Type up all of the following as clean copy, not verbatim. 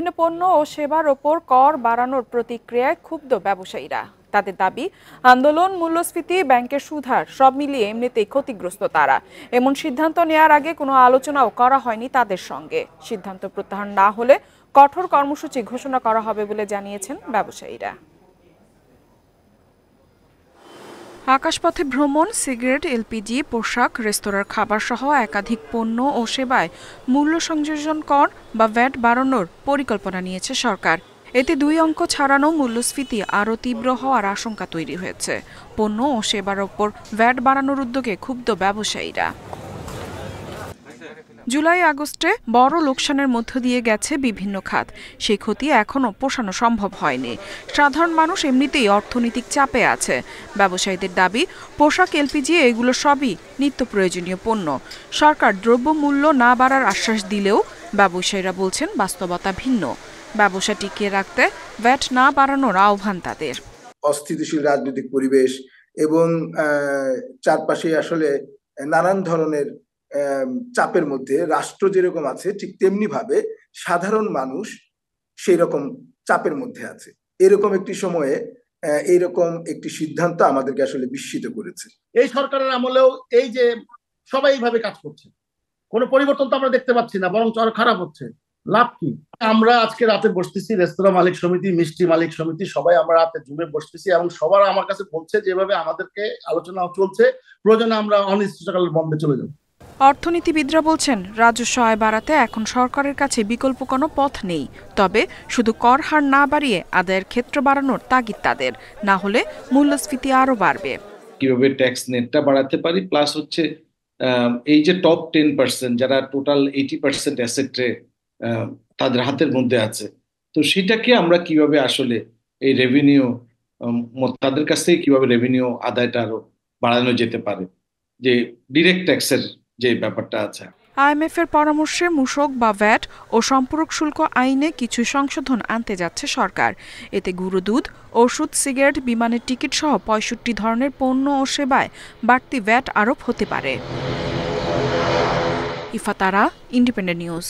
বিভিন্ন পণ্য ও সেবার ওপর কর বাড়ানোর প্রতিক্রিয়ায় ক্ষুব্ধ ব্যবসায়ীরা। তাদের দাবি, আন্দোলন, মূল্যস্ফীতি, ব্যাংকের সুদহার সব মিলিয়ে এমনিতেই ক্ষতিগ্রস্ত তারা। এমন সিদ্ধান্ত নেওয়ার আগে কোনো আলোচনাও করা হয়নি তাদের সঙ্গে। সিদ্ধান্ত প্রত্যাহার না হলে কঠোর কর্মসূচি ঘোষণা করা হবে বলে জানিয়েছেন ব্যবসায়ীরা। আকাশপথে ভ্রমণ, সিগারেট, এলপিজি, পোশাক, রেস্তোরাঁর খাবার সহ একাধিক পণ্য ও সেবায় মূল্য সংযোজন কর বা ভ্যাট বাড়ানোর পরিকল্পনা নিয়েছে সরকার। এতে 2 অঙ্ক ছাড়ানো মূল্যস্ফীতি আরও তীব্র হওয়ার আশঙ্কা তৈরি হয়েছে। পণ্য ও সেবার ওপর ভ্যাট বাড়ানোর উদ্যোগে ক্ষুব্ধ ব্যবসায়ীরা। জুলাই আগস্টে বড় লোকসানের মধ্য দিয়ে গেছে বিভিন্ন খাত। সেই ক্ষতি এখনও পোষানো সম্ভব হয়নি। সাধারণ মানুষ এমনিতেই অর্থনৈতিক চাপে আছে। ব্যবসায়ীদের দাবি, পোশাক, এলপিজি এগুলো সবই নিত্য প্রয়োজনীয় পণ্য। সরকার দ্রব্যমূল্য না বাড়ার আশ্বাস দিলেও ব্যবসায়ীরা বলছেন বাস্তবতা ভিন্ন। ব্যবসা টিকিয়ে রাখতে ভ্যাট না বাড়ানোর আহ্বান তাদের। অস্থিতিশীল রাজনৈতিক পরিবেশ এবং চারপাশে আসলে নানান ধরনের চাপের মধ্যে রাষ্ট্র যেরকম আছে ঠিক তেমনি ভাবে সাধারণ মানুষ সেই রকম চাপের মধ্যে আছে। এরকম একটি সময়ে এইরকম একটি সিদ্ধান্ত আমাদেরকে আসলে বিস্মিত করেছে। এই সরকারের আমলেও এই যে সবাই এইভাবে কাজ করছে, কোনো পরিবর্তন তো আমরা দেখতে পাচ্ছি না, বরং আরো খারাপ হচ্ছে। লাভ কি? আমরা আজকে রাতে বসতেছি, রেস্তোরাঁ মালিক সমিতি, মিষ্টি মালিক সমিতি, সবাই আমরা রাতে জুমে বসতেছি এবং সবার আমার কাছে বলছে যেভাবে আমাদেরকে আলোচনা চলছে, প্রয়োজনে আমরা অনির্দিষ্টকাল বন্ধে চলে যাব। অর্থনীতিবিদরা বলছেন, রাজস্ব আয় বাড়াতে এখন সরকারের কাছে বিকল্প কোনো পথ নেই। তবে শুধু কর হার না বাড়িয়ে আদায়ের ক্ষেত্র বাড়ানোর তাগিদ তাদের, না হলে মূল্যস্ফীতি আরও বাড়বে। কিভাবে ট্যাক্স নেটটা বাড়াতে পারি, প্লাস হচ্ছে এই যে টপ 10% যারা টোটাল 80% অ্যাসেটে তাদের হাতের মধ্যে আছে, তো সেটাকে আমরা কিভাবে আসলে এই রেভিনিউ তাদের কাছ থেকে কিভাবে রেভিনিউ আদায়টা আরো বাড়ানো যেতে পারে, যে ডিরেক্ট ট্যাক্সের যে ব্যাপারটা আছে। আইএমএফ এর পরামর্শে মূসক বা ভ্যাট ও সম্পূরক শুল্ক আইনে কিছু সংশোধন আনতে যাচ্ছে সরকার। এতে গুঁড়ো দুধ, ওষুধ, সিগারেট, বিমানের টিকিট সহ 65 ধরনের পণ্য ও সেবায় বাড়তি ভ্যাট আরোপ হতে পারে। ইফাতারা, ইন্ডিপেন্ডেন্ট নিউজ।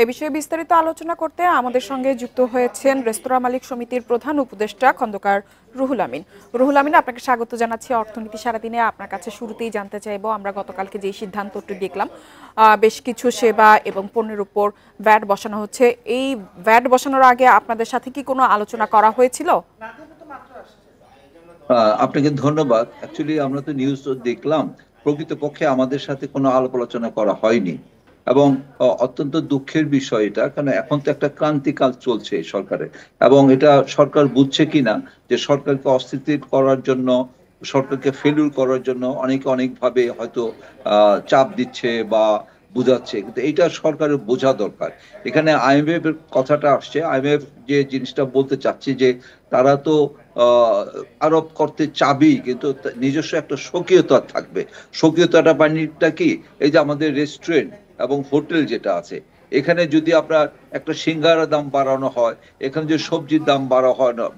এ বিষয়ে বিস্তারিত আলোচনা করতে আমাদের সঙ্গে যুক্ত হয়েছেন রেস্তোরাঁ মালিক সমিতির প্রধান উপদেষ্টা খন্দকার রুহুল আমিন। রুহুল আমিন, আপনাকে স্বাগত জানাচ্ছি অর্থনীতি সারাদিনে। আপনার কাছে শুরুতেই জানতে চাইবো, আমরা গতকালকে যে সিদ্ধান্তটি দেখলাম, বেশ কিছু সেবা এবং পণ্যের উপর ভ্যাট বসানো হচ্ছে, এই ভ্যাট বসানোর আগে আপনাদের সাথে কি কোনো আলোচনা করা হয়েছিল? আপনাকে ধন্যবাদ। অ্যাকচুয়ালি আমরা তো নিউজ দেখলাম, প্রকৃতপক্ষে আমাদের সাথে কোনো আলাপ আলোচনা করা হয়নি এবং অত্যন্ত দুঃখের বিষয় এটা, কারণ এখন তো একটা ক্রান্তিকাল চলছে সরকারের, এবং এটা সরকার বুঝছে কিনা যে সরকারকে অস্থিতিশীল করার জন্য, সরকারকে ফেলিউর করার জন্য অনেকে অনেকভাবে হয়তো চাপ দিচ্ছে বা বুঝাচ্ছে, কিন্তু এইটা সরকারের বোঝা দরকার। এখানে আইএমএফ এর কথাটা আসছে, আইএমএফ যে জিনিসটা বলতে চাচ্ছি যে তারা তো আরোপ করতে চাবেই, কিন্তু নিজস্ব একটা স্বকীয়তা থাকবে। স্বকীয়তাটা বাণিজ্যটা কি, এই যে আমাদের রেস্টুরেন্ট এবং হোটেল যেটা আছে, এখানে যদি আপনার একটা সিঙ্গারার দাম বাড়ানো হয়, এখানে যদি সবজির দাম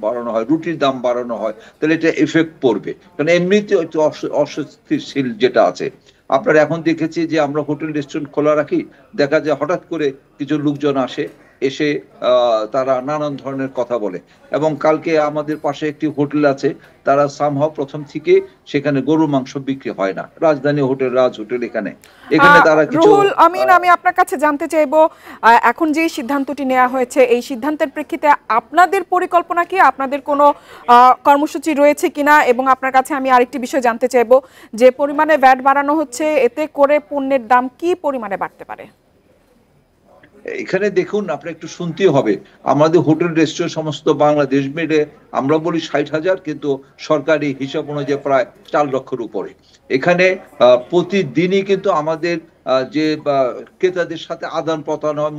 বাড়ানো হয়, রুটির দাম বাড়ানো হয়, তাহলে এটা এফেক্ট পড়বে। কারণ এমনিতে অস্থিতিশীল যেটা আছে, আপনারা এখন দেখেছি যে আমরা হোটেল রেস্টুরেন্ট খোলা রাখি, দেখা যায় হঠাৎ করে কিছু লোকজন এসে তারা নানান ধরনের কথা বলে। এবং কালকে আমাদের পাশে একটি হোটেল আছে, তারা সামহাও প্রথম থেকে সেখানে গরুর মাংস বিক্রি হয় না, রাজধানী হোটেল, রাজ হোটেল, এখানে তারা কিছু। রুহুল আমিন, আমি আপনার কাছে জানতে চাইবো, এখন যে সিদ্ধান্তটি নেওয়া হয়েছে, এই সিদ্ধান্তের প্রেক্ষিতে আপনাদের পরিকল্পনা কি, আপনাদের কোনো কর্মসূচি রয়েছে কিনা? এবং আপনার কাছে আমি আরেকটি বিষয় জানতে চাইবো, যে পরিমাণে ভ্যাট বাড়ানো হচ্ছে, এতে করে পণ্যের দাম কি পরিমাণে বাড়তে পারে? এখানে দেখুন, আপনার একটু শুনতে হবে, আমাদের হোটেল রেস্টুরেন্ট সমস্ত বাংলাদেশ মিলে আমরা বলি 60,000, কিন্তু সরকারি হিসাব অনুযায়ী প্রায় 4 লক্ষের উপরে। এখানে প্রতিদিনই কিন্তু আমাদের যে ক্রেতাদের সাথে আদান প্রদান হয়,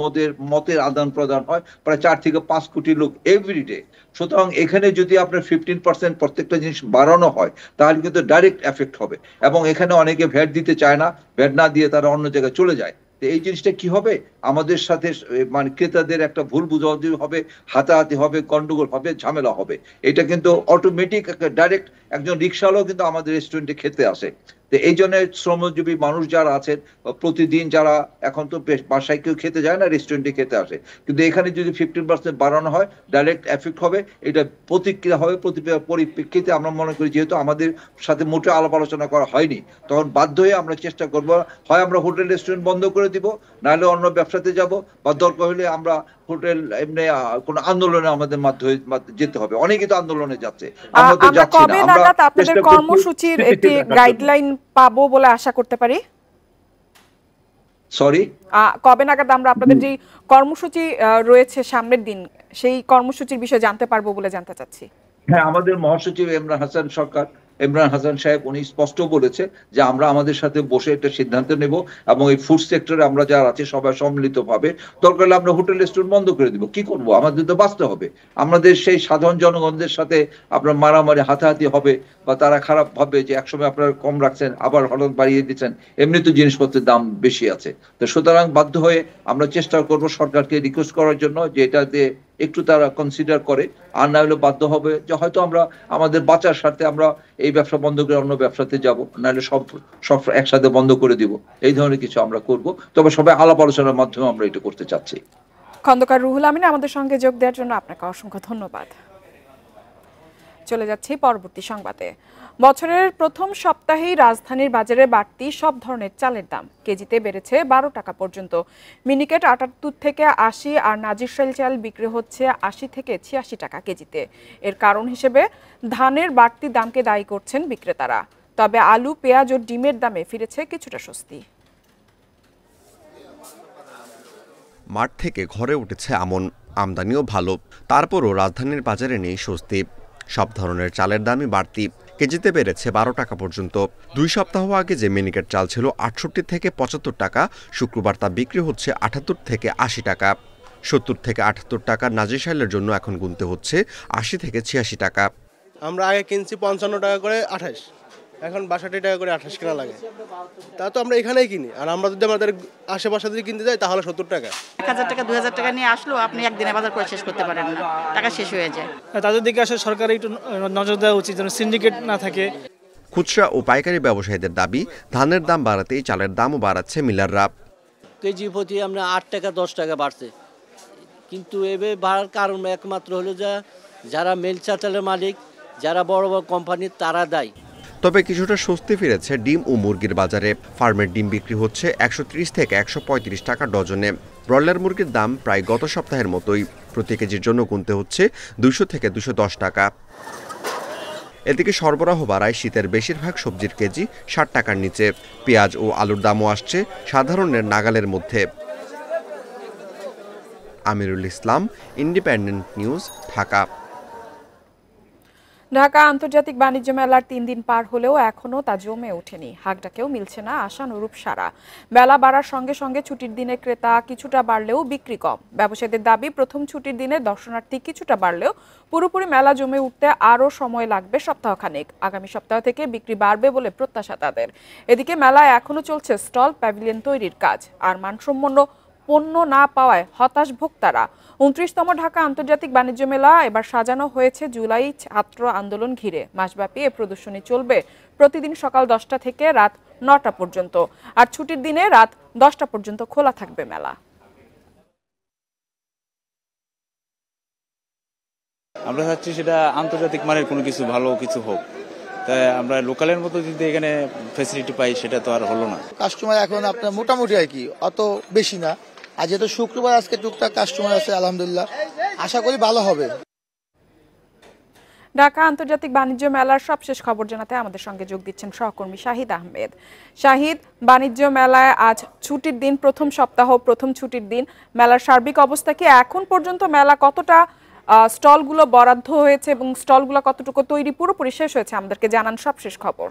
মতের আদান প্রদান হয়, প্রায় 4 থেকে 5 কোটি লোক এভরিডে। সুতরাং এখানে যদি আপনার 15% প্রত্যেকটা জিনিস বাড়ানো হয়, তাহলে কিন্তু ডাইরেক্ট এফেক্ট হবে। এবং এখানে অনেকে ভ্যাট দিতে চায় না, ভ্যাট না দিয়ে তারা অন্য জায়গায় চলে যায়। এই জিনিসটা কি হবে, আমাদের সাথে মানে ক্রেতাদের একটা ভুল বুঝাবুঝি হবে, হাতাহাতি হবে, গন্ডগোল হবে, ঝামেলা হবে। এটা কিন্তু অটোমেটিক ডাইরেক্ট একজন রিক্সাওয়ালাও কিন্তু আমাদের রেস্টুরেন্টে খেতে আসে। তো এই জন্য শ্রমজীবী মানুষ যারা আছেন প্রতিদিন যারা এখন তো বাসায় কেউ খেতে যায় না, রেস্টুরেন্টে খেতে আসে, কিন্তু এখানে যদি 15% বাড়ানো হয় ডাইরেক্ট এফেক্ট হবে, এটা প্রতিক্রিয়া হবে। পরিপ্রেক্ষিতে আমরা মনে করি যেহেতু আমাদের সাথে মোটে আলাপ আলোচনা করা হয়নি, তখন বাধ্য হয়ে আমরা চেষ্টা করব, হয় আমরা হোটেল রেস্টুরেন্ট বন্ধ করে দিব, নাহলে অন্য ব্যবসাতে যাব, বা দরকার হলে আমরা হোটেল এমনি কোন আন্দোলনে আমাদের মাধ্যমে যেতে হবে। অনেকেই তো আন্দোলনে যাচ্ছে, আমরা তো যাচ্ছি না। কবে নাগাদ আপনাদের কর্মসূচির একটি গাইডলাইন পাবো বলে আশা করতে পারি? সরি, কবে নাগাদ আমরা আপনাদের যে কর্মসূচি রয়েছে সামনের দিন, সেই কর্মসূচির বিষয়ে জানতে পারবো বলে জানতে চাচ্ছি? হ্যাঁ, আমাদের মহাসচিব ইমরান হাসান সাহেব উনি স্পষ্ট বলেছে যে আমরা আমাদের সাথে বসে একটা সিদ্ধান্ত নেব, এবং এই ফুড সেক্টরে আমরা যারা আছি সবাই সম্মিলিতভাবে দরকার হলে আমরা হোটেল রেস্টুরেন্ট বন্ধ করে দিব। কি করব, আমাদের তো বাঁচতে হবে। আমাদের সেই সাধারণ জনগণদের সাথে আপনার মারামারি হাতাহাতি হবে, বা তারা খারাপ ভাবে যে একসময় আপনারা কম রাখছেন আবার হঠাৎ বাড়িয়ে দিচ্ছেন, এমনি তো জিনিসপত্রের দাম বেশি আছে। তো সুতরাং বাধ্য হয়ে আমরা চেষ্টা করব সরকারকে রিকোয়েস্ট করার জন্য যে এটাতে একটু তারা কনসিডার করে, আর না হলে বাধ্য হবে যে হয়তো আমরা আমাদের বাঁচার স্বার্থে আমরা এই ব্যবসা বন্ধ করে অন্য ব্যবসাতে যাব, নাহলে সব একসাথে বন্ধ করে দিব। এই ধরনের কিছু আমরা করব, তবে সবাই আলাপ আলোচনার মাধ্যমে আমরা এটা করতে চাচ্ছি। খন্দকার রুহুল আমিন আমাদের সঙ্গে যোগ দেওয়ার জন্য আপনাকে অসংখ্য ধন্যবাদ। চলে যাচ্ছি পরবর্তী সংবাদে। বছরের প্রথম সপ্তাহেই রাজধানীর বাজারে বাড়তি সব ধরনের চালের দাম কেজিতে বেড়েছে 12 টাকা পর্যন্ত। মিনিকেট 78 থেকে 80 আর নাজিরশাইল চাল বিক্রি হচ্ছে 80 থেকে 86 টাকা কেজিতে। এর কারণ হিসেবে ধানের বাড়তি দামকে দায়ী করছেন বিক্রেতারা। তবে আলু, পেঁয়াজ ও ডিমের দামে ফিরেছে কিছুটা স্বস্তি। মাঠ থেকে ঘরে উঠেছে আমন, আমদানিও ভালো, তারপরও রাজধানীর বাজারে নেই স্বস্তি। সব ধরনের চালের দামই বাড়তি, কেজিতে বেড়েছে 12 টাকা পর্যন্ত। 2 সপ্তাহ আগে যে মিনিকেট চাল ছিল 68 থেকে 75 টাকা, শুক্রবার তা বিক্রি হচ্ছে 78 থেকে 80 টাকা। 70 থেকে 78 টাকার নাজিরশাইলের জন্য এখন গুনতে হচ্ছে 80 থেকে 86 টাকা। আমরা আগে কিনছি 55 টাকা করে 28, এখন 62 টাকা করে 28 কেনা লাগে। তা তো আমরা এখানেই কিনি, আর আমরা যদি আমাদের আশেপাশে যদি কিনতে যাই তাহলে 70 টাকা। 1000 টাকা 2000 টাকা নিয়ে আসলো, আপনি একদিনে বাজার করে শেষ করতে পারেন না, টাকা শেষ হয়ে যায়। তাদের দিকে আসলে সরকার একটু নজর দেওয়া উচিত যেন সিন্ডিকেট না থাকে। খুচরা ও পাইকারি ব্যবসায়ীদের দাবি, ধানের দাম বাড়াতেই চালের দামও বাড়াচ্ছে মিলাররা। কেজি প্রতি আমরা 8 টাকা 10 টাকা বাড়ছে, কিন্তু এভাবে বাড়ার কারণ একমাত্র হলো যারা মেল চালের মালিক, যারা বড় বড় কোম্পানি, তারা দায়ী। তবে কিছুটা স্বস্তি ফিরেছে ডিম ও মুরগির বাজারে। ফার্মের ডিম বিক্রি হচ্ছে 130 থেকে 135 টাকা ডজনে। ব্রয়লার মুরগির দাম প্রায় গত সপ্তাহের মতোই, প্রতি কেজির জন্য গুনতে হচ্ছে 200 থেকে 210 টাকা। এদিকে সরবরাহ বাড়ায় শীতের বেশিরভাগ সবজির কেজি 60 টাকার নিচে। পেঁয়াজ ও আলুর দামও আসছে সাধারণের নাগালের মধ্যে। Amirul Islam, independent news, Dhaka. ঢাকা আন্তর্জাতিক বাণিজ্য মেলার 3 দিন পার হলেও এখনও তা জমে ওঠেনি। হাকডাকেও মিলছে না আশানুরূপ সাড়া। বেলা বাড়ার সঙ্গে সঙ্গে ছুটির দিনে ক্রেতা কিছুটা বাড়লেও বিক্রি কম। ব্যবসায়ীদের দাবি, প্রথম ছুটির দিনে দর্শনার্থী কিছুটা বাড়লেও পুরোপুরি মেলা জমে উঠতে আরও সময় লাগবে সপ্তাহখানেক। আগামী সপ্তাহ থেকে বিক্রি বাড়বে বলে প্রত্যাশা তাদের। এদিকে মেলায় এখনও চলছে স্টল, প্যাভিলিয়ন তৈরির কাজ, আর মানসম্পন্ন পণ্য না পাওয়ায় হতাশ ভোক্তারা। 29তম ঢাকা আন্তর্জাতিক বাণিজ্য মেলা এবার সাজানো হয়েছে জুলাই ছাত্র আন্দোলন ঘিরে। মাসব্যাপী এ প্রদর্শনী চলবে প্রতিদিন সকাল 10টা থেকে রাত 9টা পর্যন্ত, আর ছুটির দিনে রাত 10টা পর্যন্ত খোলা থাকবে মেলা। আমরা চাচ্ছি সেটা আন্তর্জাতিক মানের কোনো কিছু, ভালো কিছু হোক। তাই আমরা লোকালের মতো যদি এখানে ফ্যাসিলিটি পাই, সেটা তো আর হলো না। কাস্টমার এখন আপনার মোটামুটি আর কি, অত বেশি না। আর যেহেতু শুক্রবার আজকে টুকটাক কাস্টমার আছে, আলহামদুলিল্লাহ, আশা করি ভালো হবে। ঢাকা আন্তর্জাতিক বাণিজ্য মেলার সবশেষ খবর জানাতে আমাদের সঙ্গে যোগ দিচ্ছেন সহকর্মী শাহিদ আহমেদ। শাহিদ, বাণিজ্য মেলায় আজ ছুটির দিন, প্রথম সপ্তাহ, প্রথম ছুটির দিন। মেলার সার্বিক অবস্থা কি? এখন পর্যন্ত মেলা কতটা স্টলগুলো বরাদ্দ হয়েছে এবং স্টলগুলো কতটুকু তৈরি, পুরোপুরি শেষ হয়েছে? আমাদেরকে জানান সবশেষ খবর।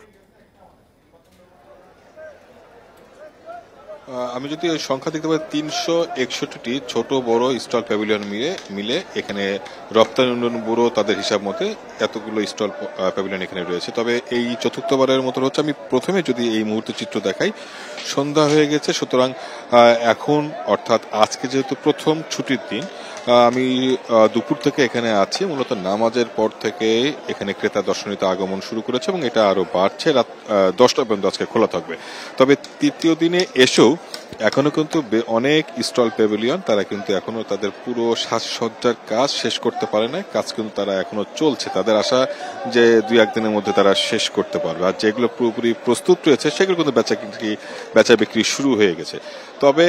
আমি যদি সংখ্যা দেখতে পাই, 361টি ছোট বড় স্টল প্যাভিলিয়ন মিলে এখানে রপ্তানি উন্নয়ন ব্যুরো তাদের হিসাব মতে এতগুলো স্টল প্যাভিলিয়ন এখানে রয়েছে। তবে এই চতুর্থবারের মতো হচ্ছে, আমি প্রথমে যদি এই মুহূর্তে চিত্র দেখাই, সন্ধ্যা হয়ে গেছে। সুতরাং এখন অর্থাৎ আজকে যেহেতু প্রথম ছুটির দিন, আমি দুপুর থেকে এখানে আছি, মূলত নামাজের পর থেকে এখানে ক্রেতা দর্শনীতে আগমন শুরু করেছে এবং এটা আরো বাড়ছে। রাত 10টা পর্যন্ত আজকে খোলা থাকবে। তবে তৃতীয় দিনে এসেও এখনো কিন্তু অনেক স্টল প্যাভিলিয়ন তারা কিন্তু এখনো তাদের পুরো সাজসজ্জার কাজ শেষ করতে পারে না। কাজ কিন্তু তারা এখনো চলছে। তাদের আশা যে 2-1 দিনের মধ্যে তারা শেষ করতে পারবে। আর যেগুলো পুরোপুরি প্রস্তুত রয়েছে সেগুলো কিন্তু বেচা বিক্রি শুরু হয়ে গেছে। তবে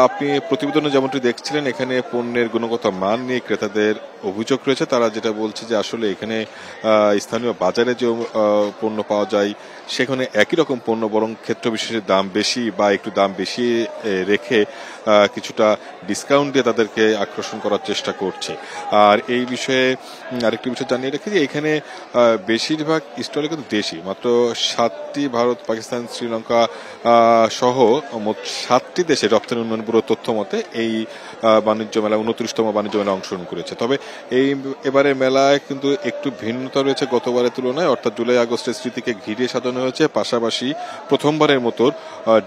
আপনি প্রতিবেদনে যেমনটি দেখছিলেন, এখানে পণ্যের গুণগত মান নিয়ে ক্রেতাদের অভিযোগ রয়েছে। তারা যেটা বলছে যে আসলে এখানে স্থানীয় বাজারে যে পণ্য পাওয়া যায় সেখানে একই রকম পণ্য, বরং ক্ষেত্র বিশেষে দাম বেশি বা একটু দাম বেশি রেখে কিছুটা ডিসকাউন্ট দিয়ে তাদেরকে আকর্ষণ করার চেষ্টা করছে। আর এই বিষয়ে আরেকটি বিষয় জানিয়ে রেখে যে এখানে বেশিরভাগ স্টলে কিন্তু দেশি, মাত্র 7টি ভারত, পাকিস্তান, শ্রীলঙ্কা সহ মোট 7টি দেশে রপ্তানি উন্নয়ন ব্যুরোর তথ্য মতে এই বাণিজ্য মেলা 29তম বাণিজ্য মেলা অংশগ্রহণ করেছে। তবে এবারে মেলায় কিন্তু একটু ভিন্নতা রয়েছে গতবারের তুলনায়, অর্থাৎ জুলাই আগস্টের স্মৃতিকে ঘিরে সাজানো হয়েছে। পাশাপাশি প্রথমবারের মতো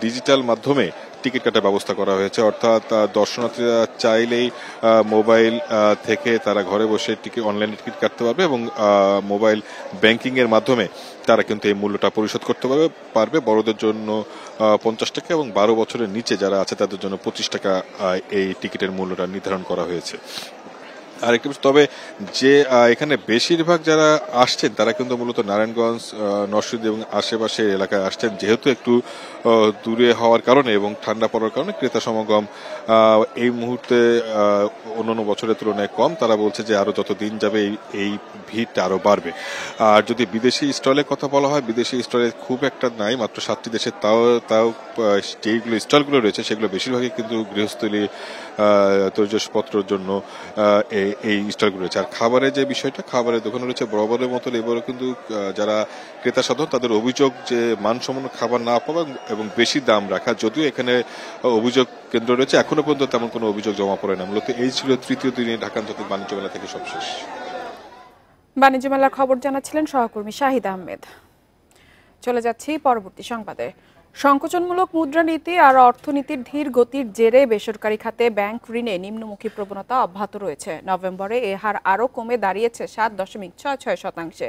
ডিজিটাল মাধ্যমে টিকিট কাটার ব্যবস্থা করা হয়েছে, অর্থাৎ দর্শনার্থীরা চাইলেই মোবাইল থেকে তারা ঘরে বসে অনলাইনে টিকিট কাটতে পারবে এবং মোবাইল ব্যাংকিং এর মাধ্যমে তারা কিন্তু এই মূল্যটা পরিশোধ করতে পারবে। বড়দের জন্য 50 টাকা এবং 12 বছরের নিচে যারা আছে তাদের জন্য 25 টাকা এই টিকিটের মূল্যটা নির্ধারণ করা হয়েছে। আরেকটি বিষয়, তবে যে এখানে বেশিরভাগ যারা আসছেন তারা কিন্তু মূলত নারায়ণগঞ্জ, নরসিংদী এবং আশেপাশের এলাকায় আসছেন। যেহেতু একটু দূরে হওয়ার কারণে এবং ঠান্ডা পড়ার কারণে ক্রেতা সমাগম এই মুহূর্তে অন্যান্য বছরের তুলনায় কম। তারা বলছে যে আরো যত দিন যাবে এই ভিড়টা আরো বাড়বে। আর যদি বিদেশি স্টলের কথা বলা হয়, বিদেশি স্টলে খুব একটা নাই, মাত্র 7টি দেশে। তাও যেগুলো স্টলগুলো রয়েছে সেগুলো বেশিরভাগই কিন্তু গৃহস্থলী তৈজসপত্রের জন্য এই স্টলগুলো রয়েছে। আর খাবারের যে বিষয়টা, খাবারের দোকান রয়েছে বরাবরের মতো। এবারও কিন্তু যারা ক্রেতা সাধারণ তাদের অভিযোগ যে মানসম্পন্ন খাবার না পাওয়া এবং বেশি দাম রাখা। যদিও এখানে অভিযোগ কেন্দ্র রয়েছে, এখনো পর্যন্ত তেমন কোনো অভিযোগ জমা পড়ে না। মূলত এই ছিল তৃতীয় দিনে ঢাকা আন্তর্জাতিক বাণিজ্য মেলা থেকে সবশেষ। বাণিজ্য মেলার খবর জানাচ্ছিলেন সহকর্মী শাহিদ আহমেদ। চলে যাচ্ছি পরবর্তী সংবাদে। সংকোচনমূলক মুদ্রানীতি আর অর্থনীতির ধীর গতির জেরে বেসরকারি খাতে ব্যাংক ঋণে নিম্নমুখী প্রবণতা অব্যাহত রয়েছে। নভেম্বরে এ হার আরও কমে দাঁড়িয়েছে 7.66%,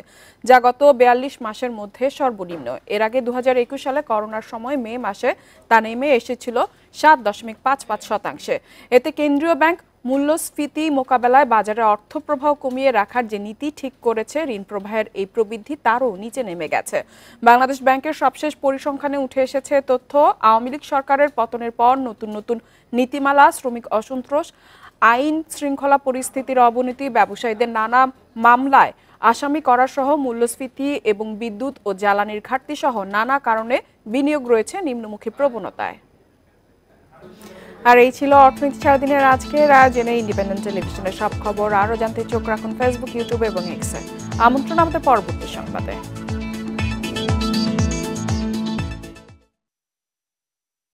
যা গত 42 মাসের মধ্যে সর্বনিম্ন। এর আগে 2021 সালে করোনার সময় মে মাসে তা নেমে এসেছিল 7.55%। এতে কেন্দ্রীয় ব্যাংক মূল্যস্ফীতি মোকাবেলায় বাজারে অর্থ প্রবাহ কমিয়ে রাখার যে নীতি ঠিক করেছে, ঋণ প্রবাহের এই প্রবৃদ্ধি তারও নিচে নেমে গেছে। বাংলাদেশ ব্যাংকের সবশেষ পরিসংখ্যানে উঠে এসেছে তথ্য, আওয়ামী লীগ সরকারের পতনের পর নতুন নতুন নীতিমালা, শ্রমিক অসন্তোষ, আইন শৃঙ্খলা পরিস্থিতির অবনতি, ব্যবসায়ীদের নানা মামলায় আসামি করা সহ মূল্যস্ফীতি এবং বিদ্যুৎ ও জ্বালানির ঘাটতি সহ নানা কারণে বিনিয়োগ রয়েছে নিম্নমুখী প্রবণতায়। আর এই ছিল অর্থনীতি সারাদিনের আজকের আয়োজনে। ইন্ডিপেন্ডেন্ট টেলিভিশনের সব খবর আরও জানতে চোখ রাখুন ফেসবুক, ইউটিউব এবং এক্সে। আমন্ত্রণ আমাদের পরবর্তী সংবাদে।